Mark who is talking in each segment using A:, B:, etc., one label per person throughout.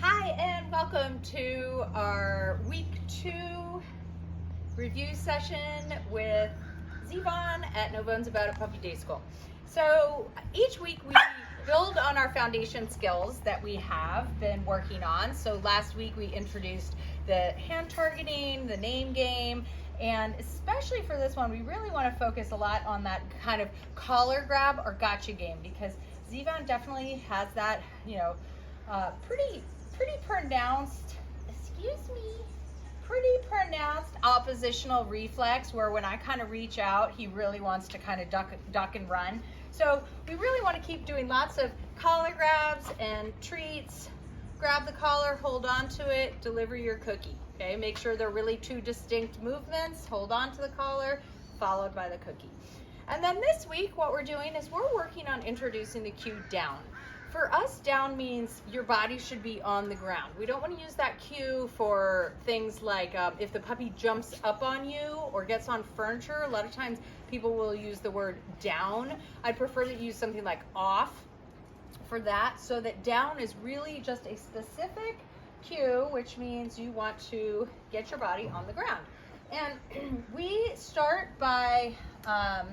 A: Hi, and welcome to our week 2 review session with Zevon at No Bones About It Puppy Day School. So each week we build on our foundation skills that we have been working on. So last week we introduced the hand targeting, the name game, and especially for this one, we really want to focus a lot on that kind of collar grab or gotcha game, because Zevon definitely has that, pretty pronounced, pretty pronounced oppositional reflex, where when I kind of reach out, he really wants to kind of duck and run. So we really want to keep doing lots of collar grabs and treats. Grab the collar, hold on to it, deliver your cookie. Okay, make sure they're really two distinct movements. Hold on to the collar, followed by the cookie. And then this week, what we're doing is we're working on introducing the cue down. For us, down means your body should be on the ground. We don't want to use that cue for things like if the puppy jumps up on you or gets on furniture. A lot of times people will use the word down. I'd prefer to use something like off for that, so that down is really just a specific cue, which means you want to get your body on the ground. And we start by, there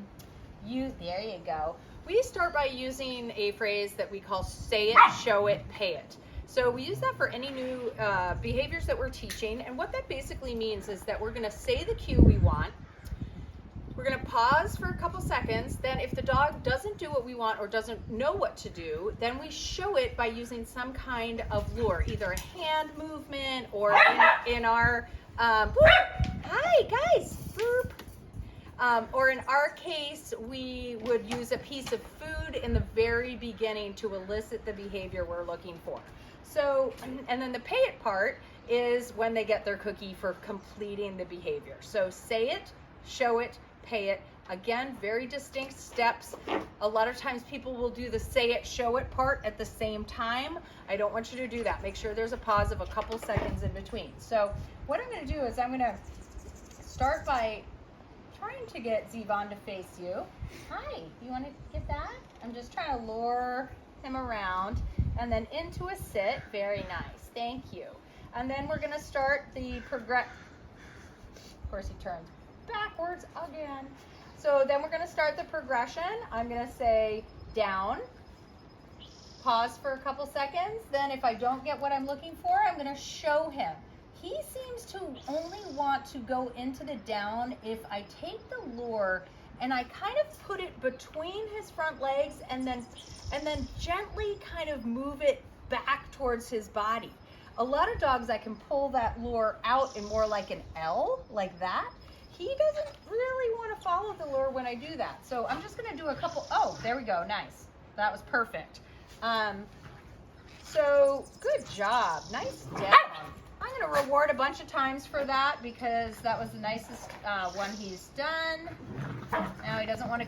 A: you go. We start by using a phrase that we call say it, show it, pay it. So we use that for any new behaviors that we're teaching. And what that basically means is that we're going to say the cue we want. We're going to pause for a couple seconds. Then if the dog doesn't do what we want or doesn't know what to do, then we show it by using some kind of lure, either a hand movement or in our, hi guys, boop. Or in our case, we would use a piece of food in the very beginning to elicit the behavior we're looking for. So, and then the pay it part is when they get their cookie for completing the behavior. So say it, show it, pay it. Again, very distinct steps. A lot of times people will do the say it, show it part at the same time. I don't want you to do that. Make sure there's a pause of a couple seconds in between. So what I'm going to do is I'm going to start by trying to get Zevon to face you. Hi, you want to get that? I'm just trying to lure him around and then into a sit. Very nice, thank you. And then we're gonna start the progress. Of course he turns backwards again. So then we're gonna start the progression. I'm gonna say down, pause for a couple seconds. Then if I don't get what I'm looking for, I'm gonna show him. He seems to only want to go into the down if I take the lure and I kind of put it between his front legs and then gently kind of move it back towards his body. A lot of dogs, I can pull that lure out in more like an L, like that. He doesn't really want to follow the lure when I do that. So I'm just going to do a couple. Oh, there we go. Nice. That was perfect. So good job. Nice down. I'm going to reward a bunch of times for that because that was the nicest one he's done. Now he doesn't want to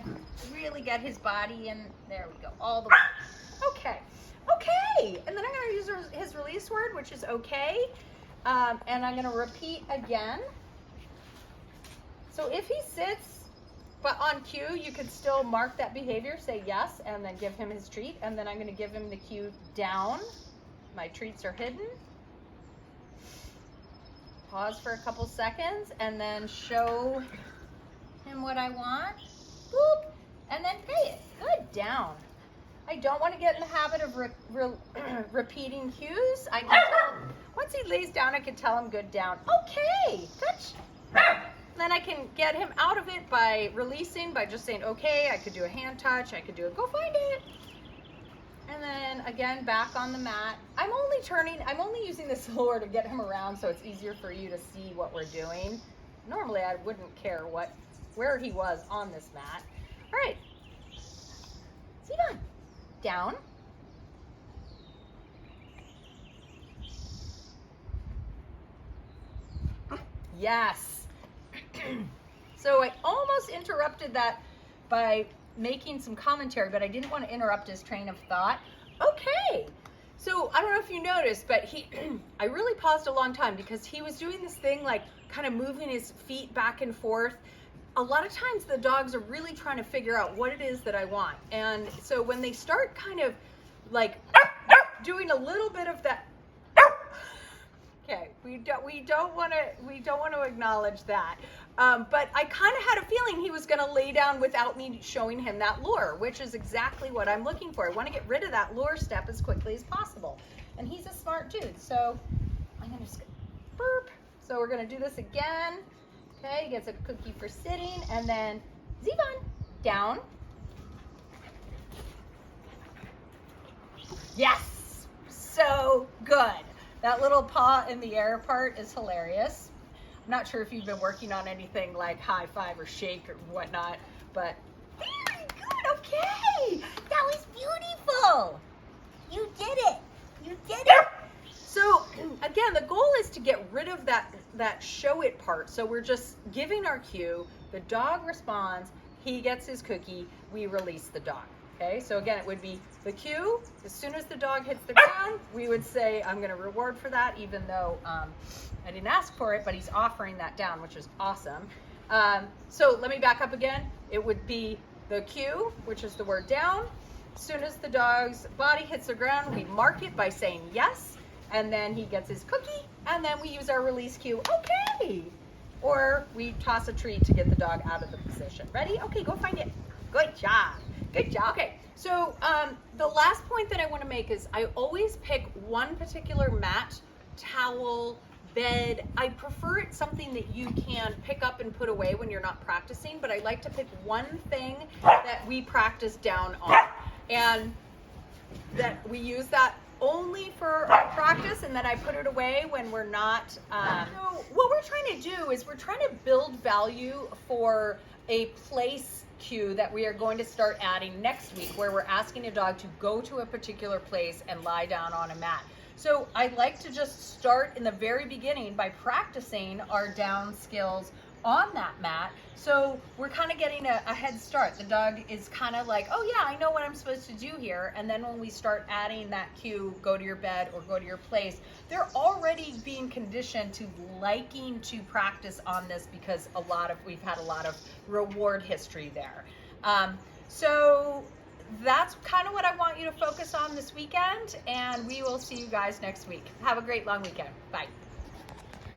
A: really get his body in. There we go, all the way. Okay, okay. And then I'm going to use his release word, which is okay. And I'm going to repeat again. So if he sits, but on cue, you could still mark that behavior, say yes, and then give him his treat. And then I'm going to give him the cue down. My treats are hidden. Pause for a couple seconds and then show him what I want. Boop, and then pay it. Good, down. I don't want to get in the habit of repeating cues. I can tell, once he lays down, I can tell him good, down. Okay, touch. Then I can get him out of it by releasing, by just saying okay. I could do a hand touch. I could do a go find it. And then again, back on the mat. I'm only using this lure to get him around so it's easier for you to see what we're doing. Normally I wouldn't care where he was on this mat. All right, Zevon, down. Yes. So I almost interrupted that by making some commentary, but I didn't want to interrupt his train of thought. Okay, so I don't know if you noticed, but I really paused a long time because he was doing this thing like kind of moving his feet back and forth. A lot of times the dogs are really trying to figure out what it is that I want. And so when they start kind of like doing a little bit of that We don't want to acknowledge that. But I kind of had a feeling he was going to lay down without me showing him that lure, which is exactly what I'm looking for. I want to get rid of that lure step as quickly as possible. And he's a smart dude, so I'm going to just burp. So we're going to do this again. Okay, he gets a cookie for sitting, and then Zevon, down. Yes, so good. That little paw in the air part is hilarious. I'm not sure if you've been working on anything like high five or shake or whatnot, but very good, okay. That was beautiful. You did it. You did it. So again, the goal is to get rid of that show it part. So we're just giving our cue, the dog responds, he gets his cookie, we release the dog. Okay, so again, it would be the cue. As soon as the dog hits the ground, we would say, I'm going to reward for that, even though I didn't ask for it, but he's offering that down, which is awesome. So let me back up again. It would be the cue, which is the word down. As soon as the dog's body hits the ground, we mark it by saying yes, and then he gets his cookie, and then we use our release cue, okay. Or we toss a treat to get the dog out of the position. Ready? Okay, go find it. Good job. Good job. Okay, so the last point that I want to make is I always pick one particular mat, towel, bed. I prefer it's something that you can pick up and put away when you're not practicing, but I like to pick one thing that we practice down on. And that we use that only for our practice, and then I put it away when we're not. So what we're trying to do is we're trying to build value for a place cue that we are going to start adding next week, where we're asking a dog to go to a particular place and lie down on a mat. So I like to just start in the very beginning by practicing our down skills on that mat. So we're kind of getting a head start. The dog is kind of like, oh yeah, I know what I'm supposed to do here. And then when we start adding that cue, go to your bed or go to your place, they're already being conditioned to liking to practice on this because we've had a lot of reward history there. So that's kind of what I want you to focus on this weekend, and we will see you guys next week. Have a great long weekend. Bye.